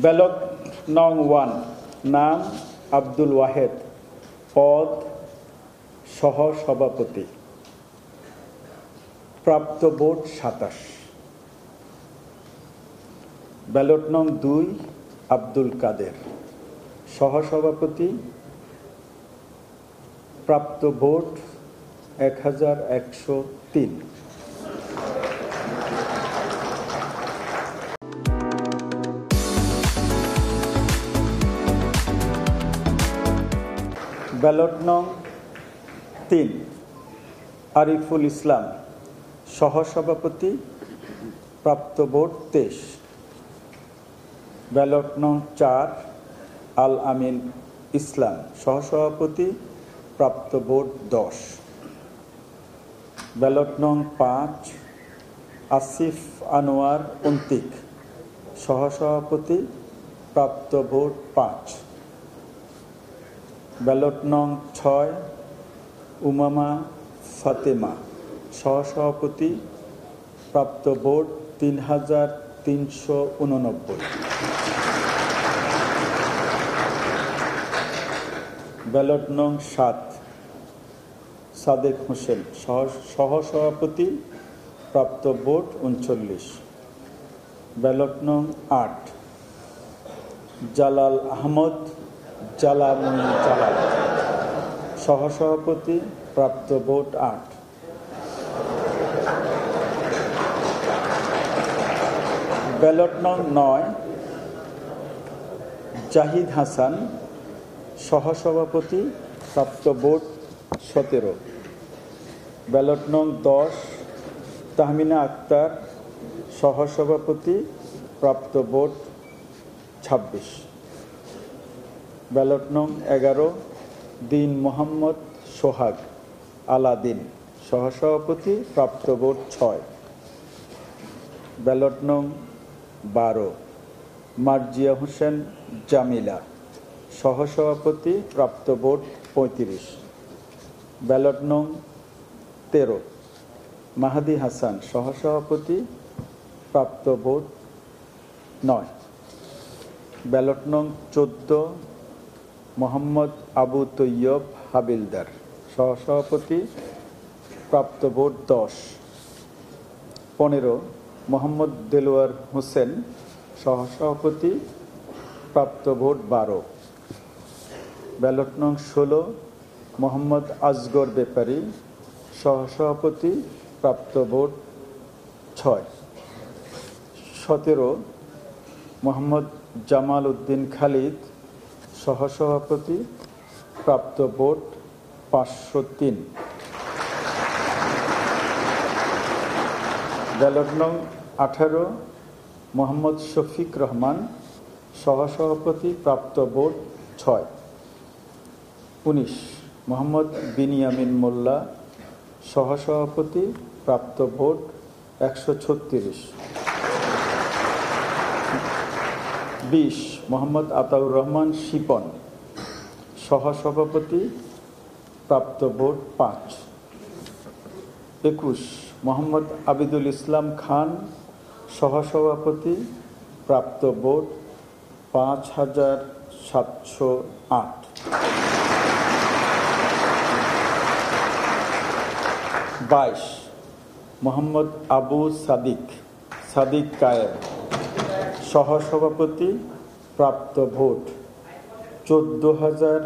Ballot নং 1, নাম আব্দুল ওয়াহেদ, পদ সহ-সভাপতি, প্রাপ্ত ভোট 27। ব্যালট নং 2, আব্দুল কাদের, সহ-সভাপতি, প্রাপ্ত ভোট 1103। ব্যালট নং 3, আরিফুল ইসলাম, সহ-সভাপতি, প্রাপ্ত ভোট 23। ব্যালট নং 4, আল আমিন ইসলাম, সহ-সভাপতি, প্রাপ্ত ভোট 10। ব্যালট নং 5, আসিফ আনোয়ার অন্তিক, সহ-সভাপতি, প্রাপ্ত ভোট 5। ব্যালট নং 6, উমামা ফাতেমা, সহ-সভাপতি, প্রাপ্ত ভোট 3389। ব্যালট নং 7, সাদেক হোসেন, সহ-সভাপতি, প্রাপ্ত ভোট 39। ব্যালট নং 8, জালাল আহমদ জালাল, সহ-সভাপতি, প্রাপ্ত ভোট 8। ব্যালট নং 9, জাহিদ হাসান, সহ-সভাপতি, প্রাপ্ত ভোট 17। ব্যালট নং 10, তাহমিনা আক্তার, সহ-সভাপতি, প্রাপ্ত ভোট 26। ব্যালট নং 11, দিন মোহাম্মদ সোহাগ আলাদিন, সহ-সভাপতি, প্রাপ্ত ভোট 6। ব্যালট নং 12, মার্জিয়া হোসেন জামিলা, সহ-সভাপতি, প্রাপ্ত ভোট 35। ব্যালট নং 13, মাহাদি হাসান, সহ-সভাপতি, প্রাপ্ত ভোট 9। ব্যালট নং 14, মোহাম্মদ আবু তৈয়ব হাবিলদার, সহ-সভাপতি, প্রাপ্ত ভোট 10। 15, মোহাম্মদ দেলোয়ার হোসেন, সহ-সভাপতি, প্রাপ্ত ভোট 12। ব্যালট নং 16, মোহাম্মদ আজগর ব্যাপারী, সহ-সভাপতি, প্রাপ্ত ভোট 6। 17, মোহাম্মদ জামাল উদ্দিন খালিদ, সহ-সভাপতি, প্রাপ্ত ভোট 503। ব্যালট নং 18, মোহাম্মদ শফিক রহমান, সহ-সভাপতি, প্রাপ্ত ভোট 6। 19, মোহাম্মদ বিনিয়ামিন মোল্লা, সহ-সভাপতি, প্রাপ্ত ভোট 136। 20, মোহাম্মদ আতাউর রহমান শিপন, সহ-সভাপতি, প্রাপ্ত ভোট 5। 21, মোহাম্মদ আবিদুল ইসলাম খান, সহ-সভাপতি, প্রাপ্ত ভোট 5708। 22, মোহাম্মদ আবু সাদিক কায়েম, সহ-সভাপতি, প্রাপ্ত ভোট 14000।